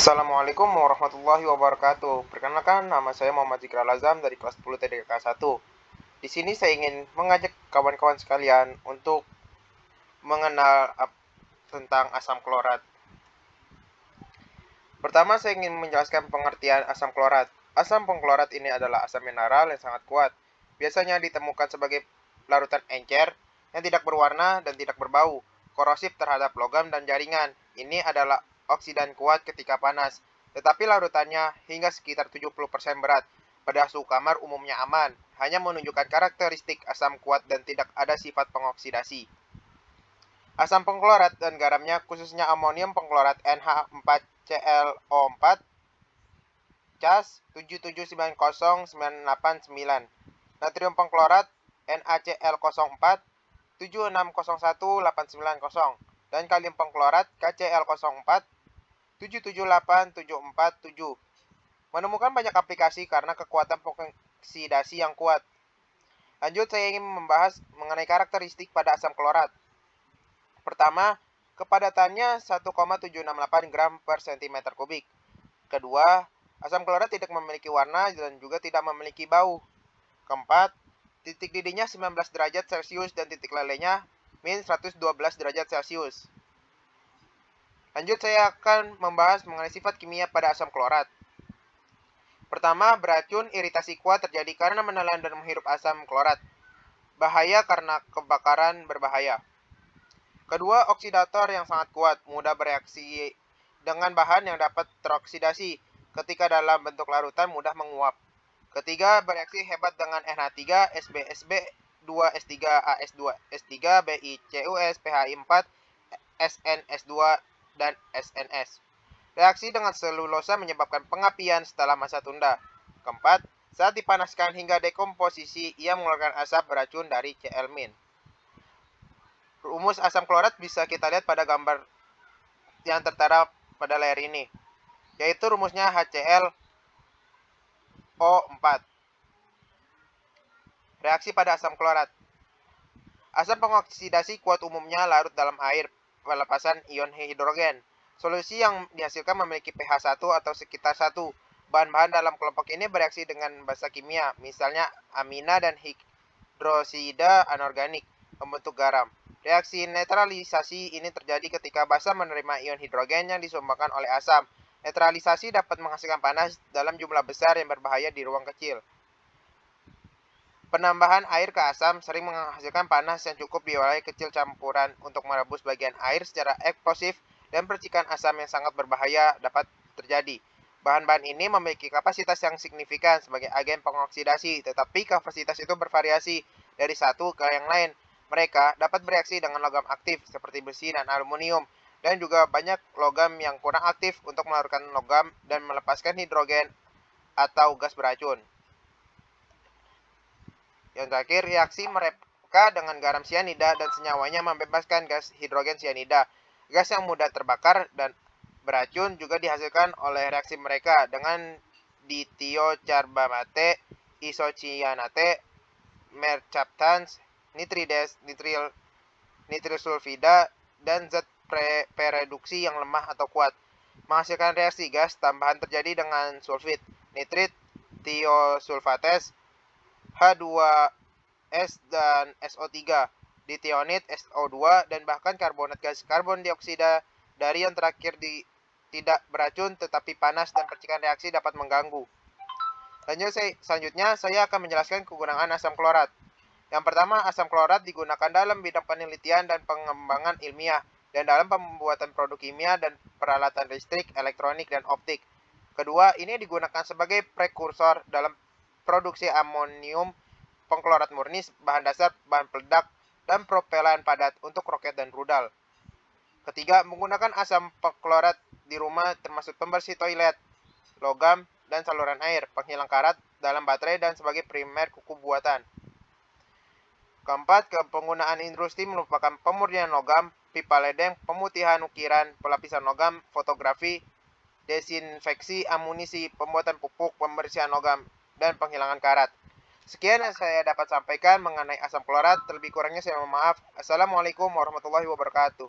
Assalamualaikum warahmatullahi wabarakatuh. Perkenalkan, nama saya Muhammad Zikra Lazam dari kelas 10 TDK 1. Di sini saya ingin mengajak kawan-kawan sekalian untuk mengenal tentang asam klorat. Pertama, saya ingin menjelaskan pengertian asam klorat. Asam pengklorat ini adalah asam mineral yang sangat kuat. Biasanya ditemukan sebagai larutan encer yang tidak berwarna dan tidak berbau, korosif terhadap logam dan jaringan. Ini adalah oksidan kuat ketika panas, tetapi larutannya hingga sekitar 70% berat. Pada suhu kamar umumnya aman, hanya menunjukkan karakteristik asam kuat dan tidak ada sifat pengoksidasi. Asam pengklorat dan garamnya, khususnya amonium pengklorat NH4ClO4 CAS 77909899, natrium pengklorat NaCl04 7601890, dan kalium pengklorat KCl04 778747. Menemukan banyak aplikasi karena kekuatan oksidasi yang kuat. Lanjut, saya ingin membahas mengenai karakteristik pada asam klorat. Pertama, kepadatannya 1,768 gram per cm kubik. Kedua, asam klorat tidak memiliki warna dan juga tidak memiliki bau. Keempat, titik didihnya 19 derajat Celcius dan titik lelehnya min 112 derajat Celcius. Lanjut, saya akan membahas mengenai sifat kimia pada asam klorat. Pertama, beracun, iritasi kuat terjadi karena menelan dan menghirup asam klorat. Bahaya karena kebakaran berbahaya. Kedua, oksidator yang sangat kuat, mudah bereaksi dengan bahan yang dapat teroksidasi. Ketika dalam bentuk larutan mudah menguap. Ketiga, bereaksi hebat dengan NH3, SbSb, 2S3, AS2, S3, BiCus, PHI4, SnS2, dan SNS. Reaksi dengan selulosa menyebabkan pengapian setelah masa tunda. Keempat, saat dipanaskan hingga dekomposisi, ia mengeluarkan asap beracun dari Cl-. Rumus asam klorat bisa kita lihat pada gambar yang tertera pada layar ini, yaitu rumusnya HClO4. Reaksi pada asam klorat. Asam pengoksidasi kuat umumnya larut dalam air pelepasan ion hidrogen. Solusi yang dihasilkan memiliki pH 1 atau sekitar 1. Bahan-bahan dalam kelompok ini bereaksi dengan basa kimia, misalnya amina dan hidrosida anorganik, membentuk garam. Reaksi netralisasi ini terjadi ketika basa menerima ion hidrogen yang disumbangkan oleh asam. Netralisasi dapat menghasilkan panas dalam jumlah besar yang berbahaya di ruang kecil. Penambahan air ke asam sering menghasilkan panas yang cukup di wilayah kecil campuran untuk merebus bagian air secara eksplosif, dan percikan asam yang sangat berbahaya dapat terjadi. Bahan-bahan ini memiliki kapasitas yang signifikan sebagai agen pengoksidasi, tetapi kapasitas itu bervariasi dari satu ke yang lain. Mereka dapat bereaksi dengan logam aktif seperti besi dan aluminium, dan juga banyak logam yang kurang aktif untuk melarutkan logam dan melepaskan hidrogen atau gas beracun. Yang terakhir, reaksi mereka dengan garam sianida dan senyawanya membebaskan gas hidrogen sianida. Gas yang mudah terbakar dan beracun juga dihasilkan oleh reaksi mereka dengan ditiocarbamate, isocyanate, mercaptans, nitrides, nitril sulfida, dan zat pereduksi yang lemah atau kuat. Menghasilkan reaksi gas tambahan terjadi dengan sulfit, nitrit, tiosulfates, H2S dan SO3, ditionit, SO2, dan bahkan karbonat gas karbon dioksida dari yang terakhir tidak beracun tetapi panas dan percikan reaksi dapat mengganggu. Selanjutnya saya akan menjelaskan kegunaan asam klorat. Yang pertama, asam klorat digunakan dalam bidang penelitian dan pengembangan ilmiah, dan dalam pembuatan produk kimia dan peralatan listrik, elektronik, dan optik. Kedua, ini digunakan sebagai prekursor dalam produksi amonium pengklorat murni, bahan dasar, bahan peledak, dan propelan padat untuk roket dan rudal. Ketiga, menggunakan asam pengklorat di rumah termasuk pembersih toilet, logam, dan saluran air, penghilang karat dalam baterai, dan sebagai primer kuku buatan. Keempat, penggunaan industri merupakan pemurnian logam, pipa ledeng, pemutihan ukiran, pelapisan logam, fotografi, desinfeksi amunisi, pembuatan pupuk, pembersihan logam, dan penghilangan karat. Sekian yang saya dapat sampaikan mengenai asam klorat. Terlebih kurangnya saya mohon maaf. Assalamualaikum warahmatullahi wabarakatuh.